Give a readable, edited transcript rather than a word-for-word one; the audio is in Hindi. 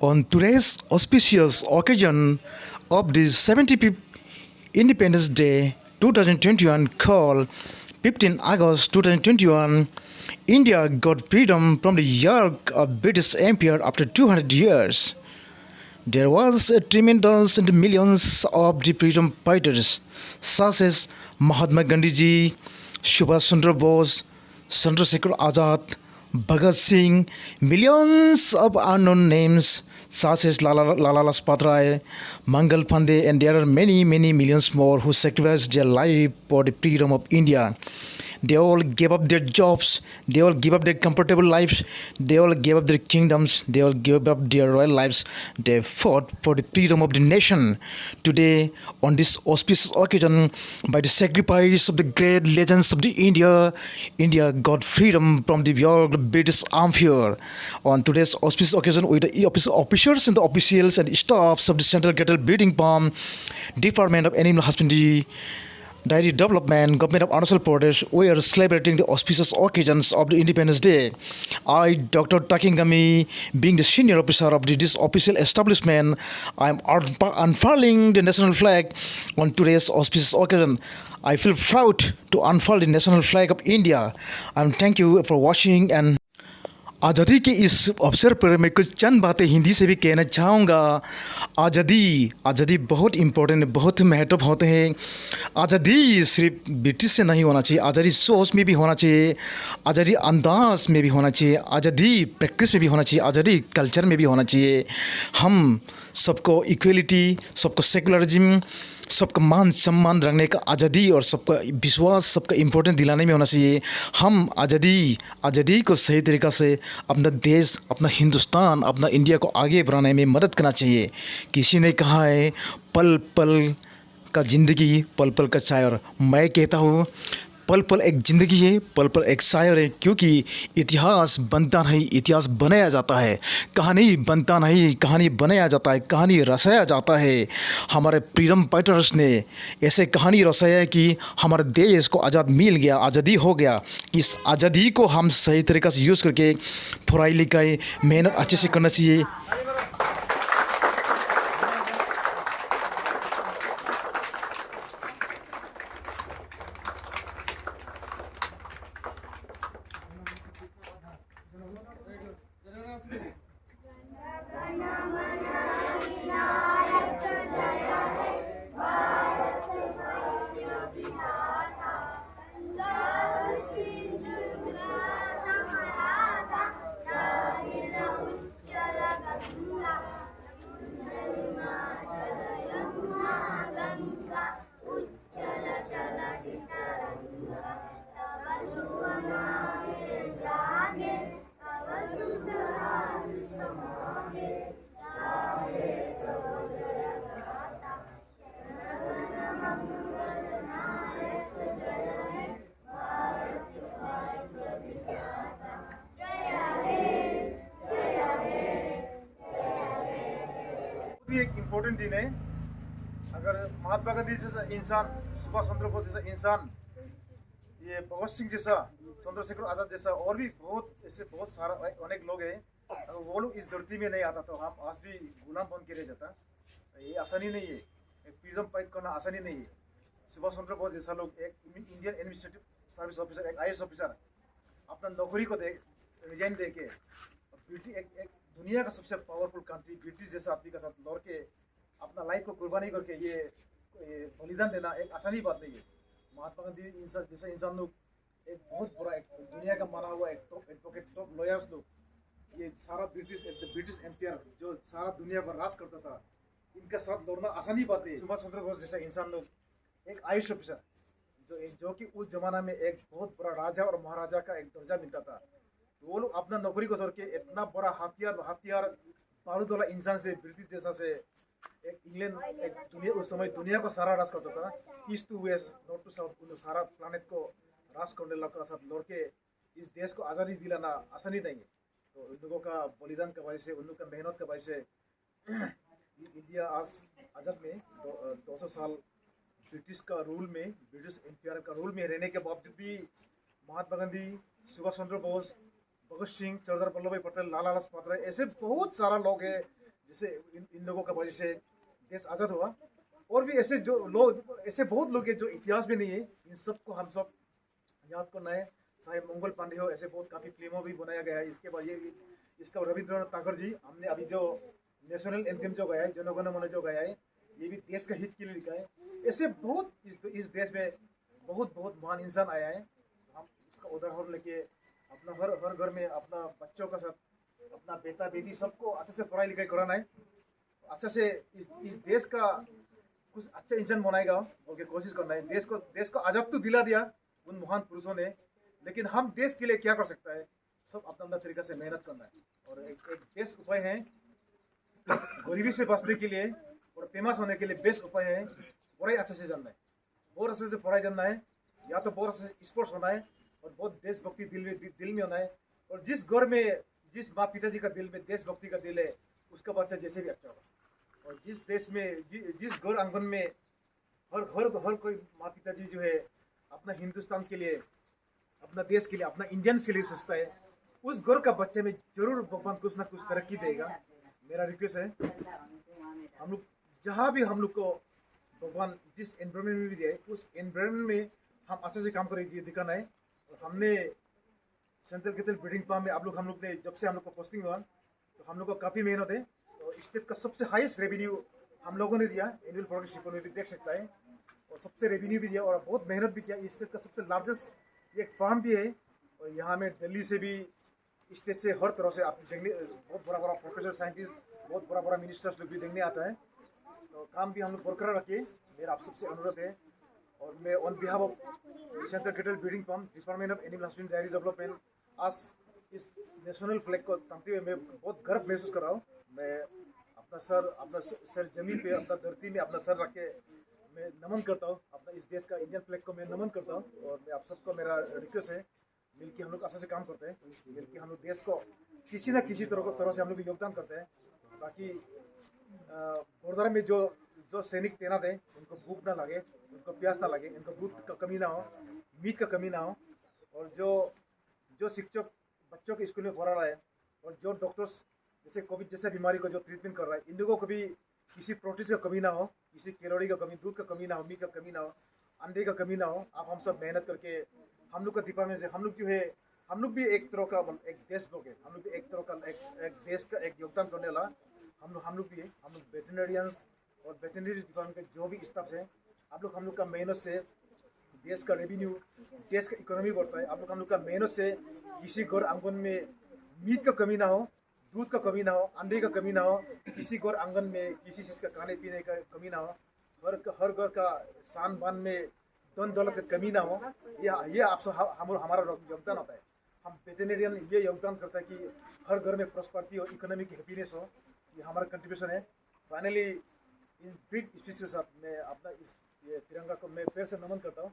On today's auspicious occasion of the 75th Independence Day 2021 called 15 August 2021, India got freedom from the yoke of British Empire after 200 years. There was a tremendous and millions of the freedom fighters such as Mahatma Gandhi ji, Subhash Chandra Bose, Chandrasekhar Azad, Bhagat Singh, millions of unknown names such as Lala Lajpat Rai, Mangal Pandey, and there are many millions more who sacrificed their life for the freedom of India. They all gave up their jobs, they all gave up their comfortable lives, they all gave up their kingdoms, they all gave up their royal lives. They fought for the freedom of the nation. Today, on this auspicious occasion, by the sacrifice of the great legends of the India got freedom from the yoke of British Empire. On today's auspicious occasion, with the officers and the officials and staffs of the Central Cattle Breeding Farm, Department of Animal Husbandry, Dairy Development, Government of Arunachal Pradesh, we are celebrating the auspicious occasions of the Independence Day. I, Dr. Takingami, being the senior officer of this official establishment, I am unfurling the national flag on today's auspicious occasion. I feel proud to unfurl the national flag of India. Thank you for watching and आज़ादी के इस अवसर पर मैं कुछ चंद बातें हिंदी से भी कहना चाहूँगा। आज़ादी बहुत इम्पोर्टेंट है, बहुत महत्व होते हैं। आज़ादी सिर्फ ब्रिटिश से नहीं होना चाहिए, आज़ादी सोच में भी होना चाहिए, आज़ादी अंदाज में भी होना चाहिए, आज़ादी प्रैक्टिस में भी होना चाहिए, आज़ादी कल्चर में भी होना चाहिए। हम सबको इक्वलिटी, सबको सेकुलरिज्म, सबका मान सम्मान रखने का आज़ादी और सबका विश्वास, सबका इम्पोर्टेंस दिलाने में होना चाहिए। हम आज़ादी को सही तरीक़ा से अपना देश, अपना हिंदुस्तान, अपना इंडिया को आगे बढ़ाने में मदद करना चाहिए। किसी ने कहा है पल पल का ज़िंदगी, पल पल का शायर। मैं कहता हूँ पल पल एक ज़िंदगी है, पल पल एक शायर है, क्योंकि इतिहास बनता नहीं, इतिहास बनाया जाता है। कहानी बनता नहीं, कहानी बनाया जाता है, कहानी रचाया जाता है। हमारे फ्रीडम फाइटर्स ने ऐसे कहानी रचाया है कि हमारे देश को आज़ाद मिल गया, आज़ादी हो गया। इस आज़ादी को हम सही तरीक़े से यूज़ करके पढ़ाई लिखाई मेहनत अच्छे से करना चाहिए। एक इम्पोर्टेंट दिन है। अगर महात्मा गांधी जैसा इंसान, सुभाष चंद्र बोस जैसा इंसान, ये भगत सिंह जैसा, चंद्रशेखर आजाद जैसा और भी बहुत सारा अनेक लोग हैं, अगर वो लोग इस धरती में नहीं आता तो हम आज भी गुलाम बन के रह जाता। ये आसानी नहीं है, एक फ्रीडम फाइट करना आसानी नहीं है। सुभाष चंद्र बोस जैसा लोग, एक इंडियन एडमिनिस्ट्रेटिव सर्विस ऑफिसर, एक IAS ऑफिसर, अपना नौकरी को रिजाइन दे के एक दुनिया का सबसे पावरफुल कंट्री ब्रिटिश जैसा आदमी के साथ लड़ के अपना लाइफ को कुर्बानी करके ये बलिदान देना एक आसानी बात नहीं है। महात्मा गांधी इंसान जैसा इंसान लोग, एक बहुत बड़ा एक दुनिया का माना हुआ एक टॉप एडवोकेट, टॉप लॉयर्स लोग, ये सारा ब्रिटिश एम्पायर जो सारा दुनिया पर राज करता था, इनके साथ लड़ना आसानी बात है। सुभाष चंद्र बोस जैसा इंसान लोग, एक IAS ऑफिसर जो कि उस जमाना में एक बहुत बड़ा राजा और महाराजा का एक दर्जा मिलता था, वो लोग अपना नौकरी को छोड़ के इतना बड़ा हथियार बारूद वाला इंसान से, ब्रिटिश जैसा से, एक इंग्लैंड, एक दुनिया उस समय दुनिया को सारा राज करता था, east to west, north to south, सारा प्लानेट को राज करने लगा साथ लड़ के इस देश को आज़ादी दिलाना आसानी नहीं है। तो उन लोगों का बलिदान की वजह से, उन लोगों का मेहनत की वजह से इंडिया आज आज़ाद में 200 साल ब्रिटिश का रूल में, ब्रिटिश एम्पायर का रूल में रहने के बावजूद भी महात्मा गांधी, सुभाष चंद्र बोस, भगत सिंह, सरदार वल्लभ भाई पटेल, लाला लाजपत राय, ऐसे बहुत सारा लोग हैं जिससे इन लोगों का वजह से देश आज़ाद हुआ। और भी ऐसे जो लोग, ऐसे बहुत लोग हैं जो इतिहास में नहीं है, इन सबको हम सब याद करना है। चाहे मंगल पांडे हो, ऐसे बहुत काफ़ी फिल्मों भी बनाया गया है। इसके बाद ये इसका रविंद्रनाथ टैगोर जी, हमने अभी जो नेशनल एंथम जो गाया है, जनगण मन जो गाया है, ये भी देश का हित के लिए लिखा है। ऐसे बहुत इस देश में बहुत बहुत महान इंसान आया है। हम उसका उदाहरण लेके अपना हर हर घर में अपना बच्चों का साथ, अपना बेटा बेटी सबको अच्छे से पढ़ाई लिखाई कराना है। अच्छा से इस देश का कुछ अच्छा इंसान बनाएगा और कोशिश करना है। देश को आज़ाद तो दिला दिया उन महान पुरुषों ने, लेकिन हम देश के लिए क्या कर सकता है, सब अपना अपना तरीका से मेहनत करना है। और एक बेस्ट उपाय है गरीबी से बचने के लिए और फेमस होने के लिए। बेस्ट उपाय है पढ़ाई अच्छे से जानना है, बहुत अच्छे से पढ़ाई जानना है, या तो बहुत अच्छे से स्पोर्ट्स होना है और बहुत देशभक्ति दिल में होना है। और जिस घर में, जिस माँ पिताजी का दिल में देशभक्ति का दिल है, उसका बच्चा जैसे भी अच्छा होगा। और जिस देश में जिस घर आंगन में हर कोई माँ पिताजी जो है अपना हिंदुस्तान के लिए, अपना देश के लिए, अपना इंडियंस के लिए सोचता है, उस घर का बच्चे में जरूर भगवान कुछ ना कुछ तरक्की देगा। मेरा रिक्वेस्ट है, हम लोग जहाँ भी हम लोग को भगवान जिस एनवायरमेंट में भी दिया है, उस एनवायरमेंट में हम अच्छे से काम करेंगे दिखाना है। और हमने सेंट्रल कैपिटल ब्रीडिंग फार्म में हम लोग ने जब से हम लोग को पोस्टिंग हुआ, तो हम लोग को काफ़ी मेहनत है। और स्टेट का सबसे हाईएस्ट रेवेन्यू हम लोगों ने दिया, एनुअल प्रोग्रेस रिपोर्ट में भी देख सकता है। और सबसे रेवेन्यू भी दिया और बहुत मेहनत भी किया। स्टेट का सबसे लार्जेस्ट एक फार्म भी है। और यहाँ में दिल्ली से भी, स्टेट से, हर तरह से आप देखने, बहुत बड़ा बड़ा प्रोफेसर, साइंटिस्ट, बहुत बड़ा बड़ा मिनिस्टर्स लोग भी देखने आता है। तो काम भी हम लोग बरकरार रखिए, मेरा आप सबसे अनुरोध है। और मैं on behalf of central capital breeding farm, department of animal husbandry dairy development, आज इस नेशनल फ्लैग को तामते हुए मैं बहुत गर्व महसूस कर रहा हूँ। मैं अपना सर जमीन पे, अपना धरती में अपना सर रख के मैं नमन करता हूँ। अपना इस देश का इंडियन फ्लैग को मैं नमन करता हूँ। और मैं आप सबको मेरा रिक्वेस्ट है, मिलकर हम लोग अच्छे से काम करते हैं, मिलकर हम लोग देश को किसी न किसी तरह से हम लोग योगदान करते हैं, ताकि गुरुद्वारा में जो सैनिक तैनात है, उनको भूख ना लगे, उनको प्यास ना लगे, उनको दूध का कमी ना हो, मीट का कमी ना हो। और जो शिक्षक बच्चों के स्कूल में पढ़ा रहा है, और जो डॉक्टर्स जैसे कोविड जैसे बीमारी को जो ट्रीटमेंट कर रहा है, इन लोगों को भी किसी प्रोटीन का कमी ना हो, किसी कैलोरी का कमी, दूध का कमी ना हो, मीट का कमी ना हो, अंडे का कमी ना हो। आप हम सब मेहनत करके हम लोग का डिपार्टमेंट से, हम लोग जो है, हम लोग भी एक तरह का एक देश लोग है, हम लोग भी एक तरह का एक देश का एक योगदान करने वाला हम लोग भी है। हम लोग वेटरनरियंस और वेटरनरी डिपार्टमेंट के जो भी स्टाफ है, आप लोग हम लोग का मेहनत से देश का रेवेन्यू, देश का इकोनॉमी बढ़ता है। आप लोग का मेहनत से किसी घर आंगन में मीट का कमी ना हो, दूध का कमी ना हो, अंडे का कमी ना हो, किसी घर आंगन में किसी चीज़ का खाने पीने का कमी ना हो, हर घर का शान बान में धन दौलत का कमी ना हो। ये आप सब हमारा योगदान होता है। हम वेटरनरियन ये योगदान करता है कि हर घर में प्रॉस्पेरिटी और इकोनॉमिक हैप्पीनेस हो। ये हमारा कंट्रीब्यूशन है। फाइनली इन ब्रीड स्पीशीज मैं अपना ये तिरंगा को मैं फिर से नमन करता हूँ।